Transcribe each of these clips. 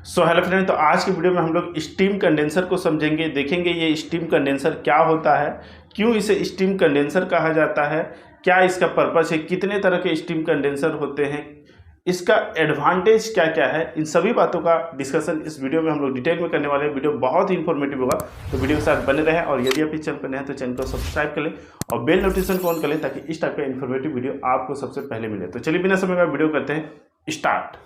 So hello friend, तो आज की वीडियो में हम लोग स्टीम कंडेंसर को समझेंगे, देखेंगे ये स्टीम कंडेंसर क्या होता है, क्यों इसे स्टीम कंडेंसर कहा जाता है, क्या इसका पर्पस है, कितने तरह के स्टीम कंडेंसर होते हैं, इसका एडवांटेज क्या क्या है। इन सभी बातों का डिस्कशन इस वीडियो में हम लोग डिटेल में करने वाले हैं। वीडियो बहुत ही इंफॉर्मेटिव होगा, तो वीडियो के साथ बने रहें। और यदि आप इस चैनल पर नए हैं तो चैनल को सब्सक्राइब कर लें और बेल नोटिफिकेशन को ऑन कर लें, ताकि इस टाइप का इन्फॉर्मेटिव वीडियो आपको सबसे पहले मिले। तो चलिए बिना समय का वीडियो करते हैं स्टार्ट।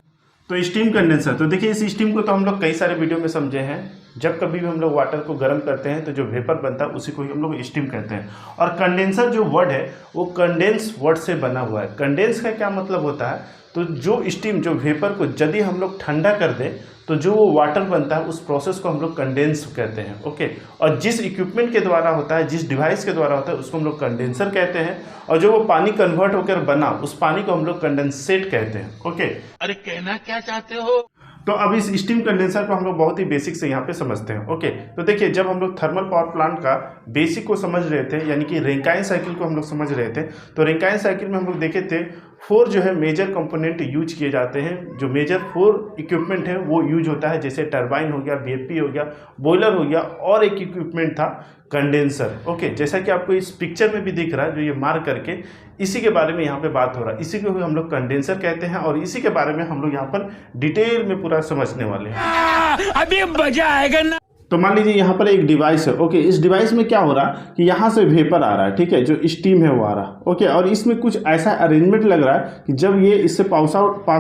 तो स्टीम कंडेंसर, तो देखिए इस स्टीम को तो हम लोग कई सारे वीडियो में समझे हैं। जब कभी भी हम लोग वाटर को गर्म करते हैं तो जो वेपर बनता है उसी को ही हम लोग स्टीम कहते हैं। और कंडेंसर जो वर्ड है वो कंडेंस वर्ड से बना हुआ है। कंडेंस का क्या मतलब होता है, तो जो स्टीम, जो वेपर को यदि हम लोग ठंडा कर दें तो जो वो वाटर बनता है उस प्रोसेस को हम लोग कंडेंस कहते हैं। ओके, और जिस इक्विपमेंट के द्वारा होता है, जिस डिवाइस के द्वारा होता है उसको हम लोग कंडेंसर कहते हैं। और जो वो पानी कन्वर्ट होकर बना उस पानी को हम लोग कंडेंसेट कहते हैं। ओके, अरे कहना क्या चाहते हो? तो अब इस स्टीम कंडेंसर को हम लोग बहुत ही बेसिक से यहाँ पे समझते हैं। ओके, तो देखिए जब हम लोग थर्मल पावर प्लांट का बेसिक को समझ रहे थे, यानी कि रेंकाइन साइकिल को हम लोग समझ रहे थे, तो रेंकाइन साइकिल में हम लोग देखे थे 4 जो है मेजर कंपोनेंट यूज किए जाते हैं। जो मेजर 4 इक्विपमेंट है वो यूज होता है, जैसे टरबाइन हो गया, बीएफपी हो गया, बॉयलर हो गया, और एक इक्विपमेंट था कंडेंसर। ओके, जैसा कि आपको इस पिक्चर में भी दिख रहा है, जो ये मार्क करके, इसी के बारे में यहाँ पे बात हो रहा है। इसी को हम लोग कंडेंसर कहते हैं और इसी के बारे में हम लोग यहाँ पर डिटेल में पूरा समझने वाले हैं। अभी मजा आएगा ना। तो मान लीजिए यहाँ पर एक डिवाइस है। ओके, इस डिवाइस में क्या हो रहा है कि यहाँ से वेपर आ रहा है, ठीक है, जो स्टीम है वो आ रहा है। ओके, और इसमें कुछ ऐसा अरेंजमेंट लग रहा है कि जब ये इससे पास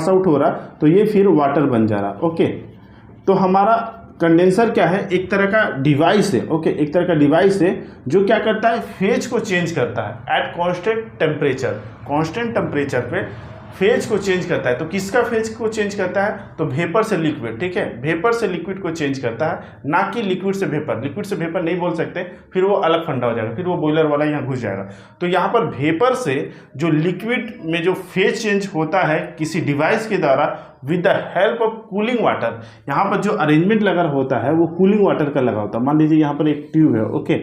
आउट हो रहा है तो ये फिर वाटर बन जा रहा है। ओके, तो हमारा कंडेंसर क्या है, एक तरह का डिवाइस है। ओके, एक तरह का डिवाइस है जो क्या करता है, फेज को चेंज करता है at constant temperature. Constant temperature पे फेज को चेंज करता है। तो किसका फेज को चेंज करता है, तो वेपर से लिक्विड, ठीक है, वेपर से लिक्विड को चेंज करता है, ना कि लिक्विड से वेपर। लिक्विड से वेपर नहीं बोल सकते, फिर वो अलग फंडा हो जाएगा, फिर वो बॉयलर वाला यहाँ घुस जाएगा। तो यहाँ पर वेपर से जो लिक्विड में जो फेज चेंज होता है किसी डिवाइस के द्वारा with the help of cooling water, यहाँ पर जो अरेंजमेंट लगा होता है वो कूलिंग वाटर का लगा होता है। मान लीजिए यहाँ पर एक ट्यूब है। ओके,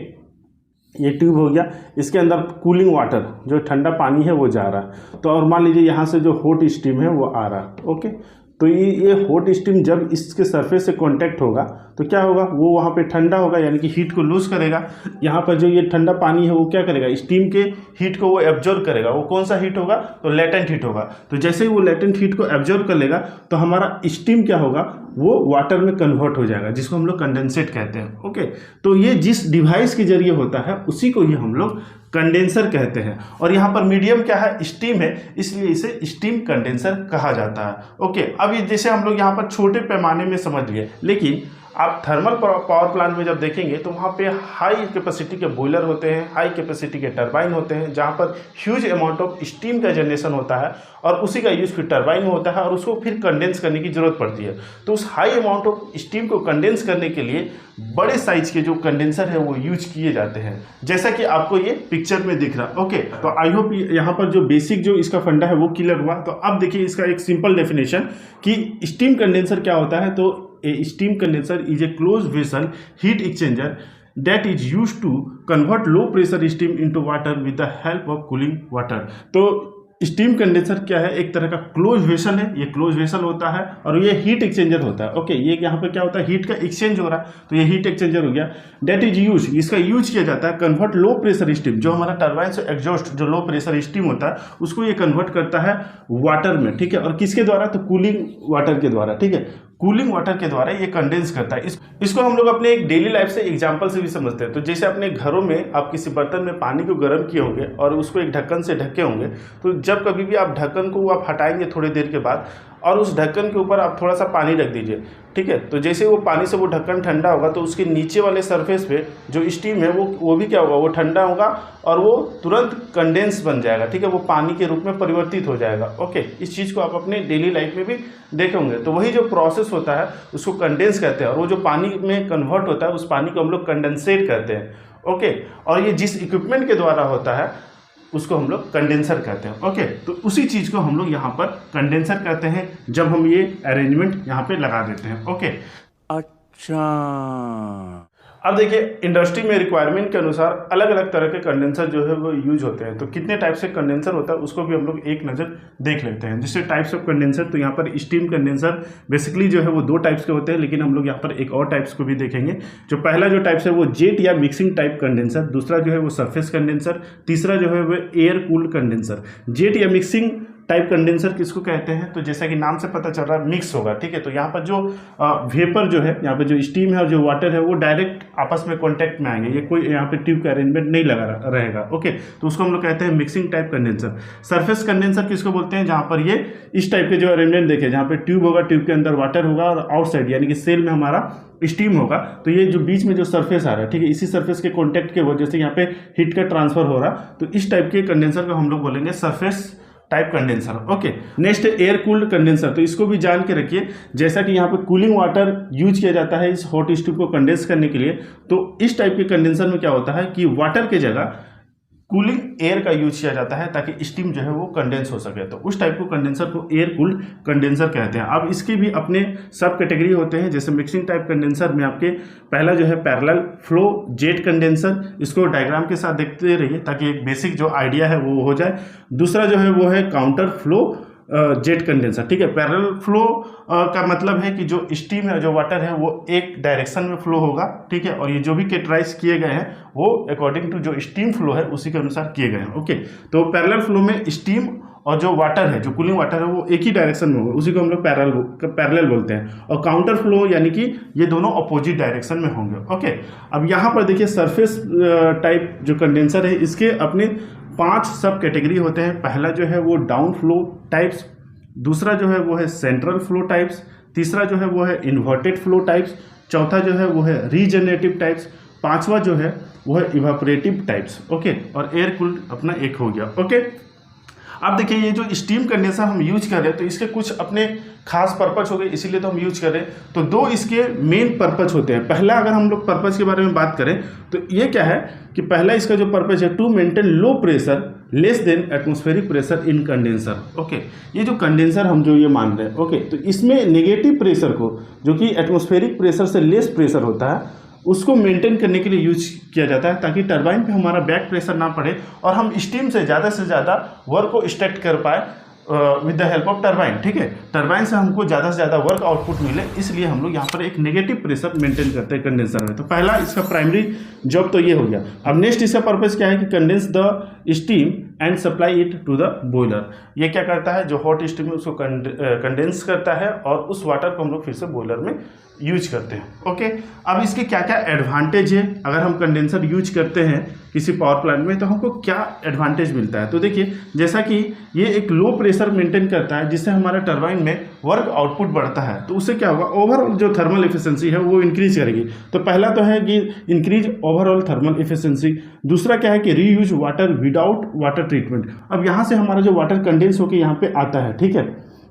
ये ट्यूब हो गया, इसके अंदर कूलिंग वाटर, जो ठंडा पानी है वो जा रहा है। तो और मान लीजिए यहाँ से जो हॉट स्टीम है वो आ रहा है। ओके, तो ये हॉट स्टीम जब इसके सरफेस से कांटेक्ट होगा तो क्या होगा, वो वहाँ पे ठंडा होगा, यानी कि हीट को लूज करेगा। यहाँ पर जो ये ठंडा पानी है वो क्या करेगा, स्टीम के हीट को वो एब्जॉर्ब करेगा। वो कौन सा हीट होगा, तो लेटेंट हीट होगा। तो जैसे ही वो लेटेंट हीट को एब्जॉर्ब कर लेगा तो हमारा स्टीम क्या होगा, वो वाटर में कन्वर्ट हो जाएगा, जिसको हम लोग कंडेंसेट कहते हैं। ओके, तो ये जिस डिवाइस के जरिए होता है उसी को ही हम लोग कंडेंसर कहते हैं। और यहाँ पर मीडियम क्या है, स्टीम है, इसलिए इसे स्टीम कंडेंसर कहा जाता है। ओके, अब ये जैसे हम लोग यहाँ पर छोटे पैमाने में समझ लिए, लेकिन आप थर्मल पावर प्लांट में जब देखेंगे तो वहाँ पे हाई कैपेसिटी के बॉयलर होते हैं, हाई कैपेसिटी के टरबाइन होते हैं, जहाँ पर ह्यूज अमाउंट ऑफ स्टीम का जनरेशन होता है और उसी का यूज़ फिर टरबाइन में होता है और उसको फिर कंडेंस करने की जरूरत पड़ती है। तो उस हाई अमाउंट ऑफ स्टीम को कंडेंस करने के लिए बड़े साइज के जो कंडेंसर है वो यूज किए जाते हैं, जैसा कि आपको ये पिक्चर में दिख रहा है। ओके, तो आई होप यहाँ पर जो बेसिक जो इसका फंडा है वो क्लियर हुआ। तो अब देखिए इसका एक सिंपल डेफिनेशन कि स्टीम कंडेंसर क्या होता है। तो a steam condenser is a closed vessel heat exchanger that is used to convert low pressure steam into water with the help of cooling water। तो स्टीम कंडेंसर क्या है, एक तरह का क्लोज वेसल है। ये क्लोज वेसल होता है और ये हीट एक्सचेंजर होता है। ओके, ये यहाँ पे क्या होता है, हीट का एक्सचेंज हो रहा है, तो ये हीट एक्सचेंजर हो गया। डेट इज यूज, इसका यूज किया जाता है कन्वर्ट लो प्रेशर स्टीम, जो हमारा टरबाइन से एग्जॉस्ट जो लो प्रेशर स्टीम होता है उसको ये कन्वर्ट करता है वाटर में, ठीक है। और किसके द्वारा, तो कूलिंग वाटर के द्वारा, ठीक है, कूलिंग वाटर के द्वारा ये कंडेंस करता है। इसको हम लोग अपने एक डेली लाइफ से एग्जांपल से भी समझते हैं। तो जैसे अपने घरों में आप किसी बर्तन में पानी को गर्म किए होंगे और उसको एक ढक्कन से ढके होंगे, तो जब कभी भी आप ढक्कन को आप हटाएंगे थोड़ी देर के बाद और उस ढक्कन के ऊपर आप थोड़ा सा पानी रख दीजिए, ठीक है। तो जैसे वो पानी से वो ढक्कन ठंडा होगा तो उसके नीचे वाले सरफेस पे जो स्टीम है वो भी क्या होगा, वो ठंडा होगा और वो तुरंत कंडेंस बन जाएगा, ठीक है, वो पानी के रूप में परिवर्तित हो जाएगा। ओके, इस चीज़ को आप अपने डेली लाइफ में भी देखे होंगे। तो वही जो प्रोसेस होता है उसको कंडेंस कहते हैं और वो जो पानी में कन्वर्ट होता है उस पानी को हम लोग कंडेंसेट कहते हैं। ओके, और ये जिस इक्विपमेंट के द्वारा होता है उसको हम लोग कंडेंसर कहते हैं। ओके, तो उसी चीज़ को हम लोग यहाँ पर कंडेंसर कहते हैं जब हम ये अरेंजमेंट यहाँ पे लगा देते हैं। ओके, अच्छा, अब देखिए इंडस्ट्री में रिक्वायरमेंट के अनुसार अलग अलग तरह के कंडेंसर जो है वो यूज होते हैं। तो कितने टाइप से कंडेंसर होता है उसको भी हम लोग एक नज़र देख लेते हैं। जैसे टाइप्स ऑफ कंडेंसर, तो यहाँ पर स्टीम कंडेंसर बेसिकली जो है वो 2 टाइप्स के होते हैं, लेकिन हम लोग यहाँ पर एक और टाइप्स को भी देखेंगे। जो पहला जो टाइप्स है वो जेट या मिक्सिंग टाइप कंडेंसर, दूसरा जो है वो सरफेस कंडेंसर, तीसरा जो है वो एयर कूल्ड कंडेंसर। जेट या मिक्सिंग टाइप कंडेंसर किसको कहते हैं, तो जैसा कि नाम से पता चल रहा है मिक्स होगा, ठीक है। तो यहाँ पर जो वेपर जो है, यहाँ पे जो स्टीम है और जो वाटर है वो डायरेक्ट आपस में कांटेक्ट में आएंगे, ये कोई यहाँ पे ट्यूब का अरेंजमेंट नहीं लगा रहेगा, ओके। तो उसको हम लोग कहते हैं mixing type condenser. Surface condenser किसको बोलते हैं, जहाँ पर ये इस टाइप के जो अरेंजमेंट देखे, जहाँ पे ट्यूब होगा, ट्यूब के अंदर वाटर होगा और आउटसाइड यानी कि सेल में हमारा स्टीम होगा। तो ये जो बीच में जो सरफेस आ रहा है, ठीक है, इसी सरफेस के कॉन्टैक्ट के वजह से यहाँ पे हीट का ट्रांसफर हो रहा, तो इस टाइप के कंडेंसर को हम लोग बोलेंगे surface type condenser, okay. Next air cooled condenser, तो इसको भी जान के रखिए। जैसा कि यहाँ पे कूलिंग वाटर यूज किया जाता है इस हॉट स्टीम को कंडेंस करने के लिए, तो इस टाइप के कंडेंसर में क्या होता है कि वाटर के जगह कूलिंग एयर का यूज किया जाता है ताकि स्टीम जो है वो कंडेंस हो सके। तो उस टाइप को कंडेंसर को एयर कूल्ड कंडेंसर कहते हैं। अब इसके भी अपने सब कैटेगरी होते हैं। जैसे मिक्सिंग टाइप कंडेंसर में आपके पहला जो है पैरेलल फ्लो जेट कंडेंसर, इसको डायग्राम के साथ देखते रहिए ताकि एक बेसिक जो आइडिया है वो हो जाए। दूसरा जो है वो है काउंटर फ्लो जेट कंडेंसर, ठीक है। पैरेलल फ्लो का मतलब है कि जो स्टीम है, जो वाटर है वो एक डायरेक्शन में फ्लो होगा, ठीक है, और ये जो भी कैटेगराइज किए गए हैं वो अकॉर्डिंग टू जो स्टीम फ्लो है उसी के अनुसार किए गए हैं, ओके। तो पैरेलल फ्लो में स्टीम और जो वाटर है, जो कूलिंग वाटर है वो एक ही डायरेक्शन में होगा, उसी को हम लोग पैरेलल बोलते हैं। और काउंटर फ्लो यानी कि ये दोनों अपोजिट डायरेक्शन में होंगे, ओके। अब यहाँ पर देखिए सरफेस टाइप जो कंडेंसर है इसके अपने 5 सब कैटेगरी होते हैं। पहला जो है वो डाउन फ्लो टाइप्स, दूसरा जो है वो है सेंट्रल फ्लो टाइप्स, तीसरा जो है वो है इन्वर्टेड फ्लो टाइप्स, चौथा जो है वो है रीजनरेटिव टाइप्स, पांचवा जो है वो है इवापोरेटिव टाइप्स, ओके। और एयर कूल्ड अपना एक हो गया, ओके। अब देखिए ये जो स्टीम कंडेंसर हम यूज कर रहे हैं तो इसके कुछ अपने खास पर्पज हो गए, इसीलिए तो हम यूज कर रहे हैं। तो 2 इसके मेन पर्पज होते हैं। पहला अगर हम लोग पर्पज के बारे में बात करें तो ये क्या है कि पहला इसका जो पर्पज है to maintain low pressure less than atmospheric pressure in condenser, okay. ये जो कंडेंसर हम जो ये मान रहे हैं, ओके, तो इसमें नेगेटिव प्रेशर को जो कि एटमॉस्फेरिक प्रेशर से लेस प्रेशर होता है उसको मेंटेन करने के लिए यूज किया जाता है ताकि टरबाइन पे हमारा बैक प्रेशर ना पड़े और हम स्टीम से ज़्यादा वर्क को एक्सट्रैक्ट कर पाए with the help of turbine, ठीक है। टरबाइन से हमको ज़्यादा से ज़्यादा वर्क आउटपुट मिले, इसलिए हम लोग यहाँ पर एक नेगेटिव प्रेशर मेंटेन करते हैं कंडेंसर में। तो पहला इसका प्राइमरी जॉब तो ये हो गया। अब नेक्स्ट इसका पर्पस क्या है कि condense the steam and supply it to the boiler. ये क्या करता है, जो हॉट स्टीम है उसको कंडेंस करता है और उस वाटर को हम लोग फिर से बॉयलर में यूज करते हैं, ओके। अब इसके क्या क्या एडवांटेज है, अगर हम कंडेंसर यूज करते हैं किसी पावर प्लांट में तो हमको क्या एडवांटेज मिलता है। तो देखिए जैसा कि ये एक लो प्रेशर मेंटेन करता है जिससे हमारा टरबाइन में वर्क आउटपुट बढ़ता है, तो उससे क्या होगा, ओवरऑल जो थर्मल एफिशिएंसी है वो इंक्रीज करेगी। तो पहला तो है कि इंक्रीज ओवरऑल थर्मल एफिशिएंसी। दूसरा क्या है कि reuse water without water treatment. अब यहाँ से हमारा जो वाटर कंडेंस होकर यहाँ पे आता है, ठीक है,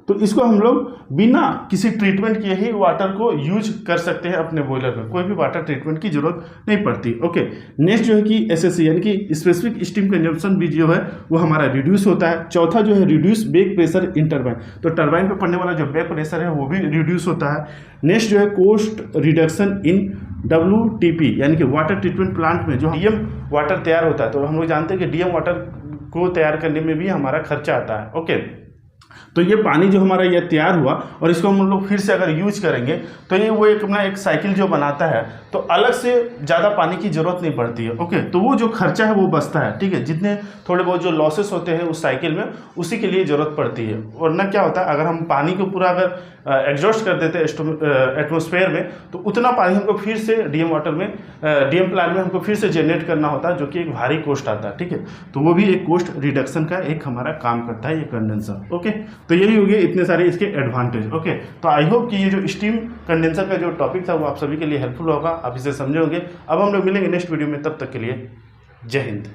तो इसको हम लोग बिना किसी ट्रीटमेंट किए ही वाटर को यूज कर सकते हैं अपने बॉयलर में, कोई भी वाटर ट्रीटमेंट की जरूरत नहीं पड़ती, ओके। नेक्स्ट जो है कि एसएससी यानी कि स्पेसिफिक स्टीम कंजम्पशन भी जो है वो हमारा रिड्यूस होता है। चौथा जो है reduce back pressure in turbine, तो टरबाइन पे पड़ने वाला जो बैक प्रेशर है वो भी रिड्यूस होता है। नेक्स्ट जो है कोस्ट रिडक्शन इन WTP यानी कि वाटर ट्रीटमेंट प्लांट में जो डीएम वाटर तैयार होता है, तो हम लोग जानते हैं कि डीएम वाटर को तैयार करने में भी हमारा खर्चा आता है, ओके। तो ये पानी जो हमारा ये तैयार हुआ और इसको हम लोग फिर से अगर यूज करेंगे तो ये वो एक अपना एक साइकिल जो बनाता है, तो अलग से ज़्यादा पानी की ज़रूरत नहीं पड़ती है, ओके। तो वो जो खर्चा है वो बचता है, ठीक है। जितने थोड़े बहुत जो लॉसेस होते हैं उस साइकिल में उसी के लिए ज़रूरत पड़ती है। वरना क्या होता है, अगर हम पानी को पूरा अगर एग्जॉस्ट कर देते एटमॉस्फेयर में तो उतना पानी हमको फिर से डीएम प्लांट में हमको फिर से जनरेट करना होता है, जो कि एक भारी कॉस्ट आता है, ठीक है। तो वो भी एक कॉस्ट रिडक्शन का एक हमारा काम करता है ये कंडेंसर, ओके। तो यही हो गए इतने सारे इसके एडवांटेज, ओके। तो आई होप कि ये जो स्टीम कंडेंसर का जो टॉपिक था वो आप सभी के लिए हेल्पफुल होगा, आप इसे समझोगे। अब हम लोग मिलेंगे नेक्स्ट वीडियो में, तब तक के लिए जय हिंद।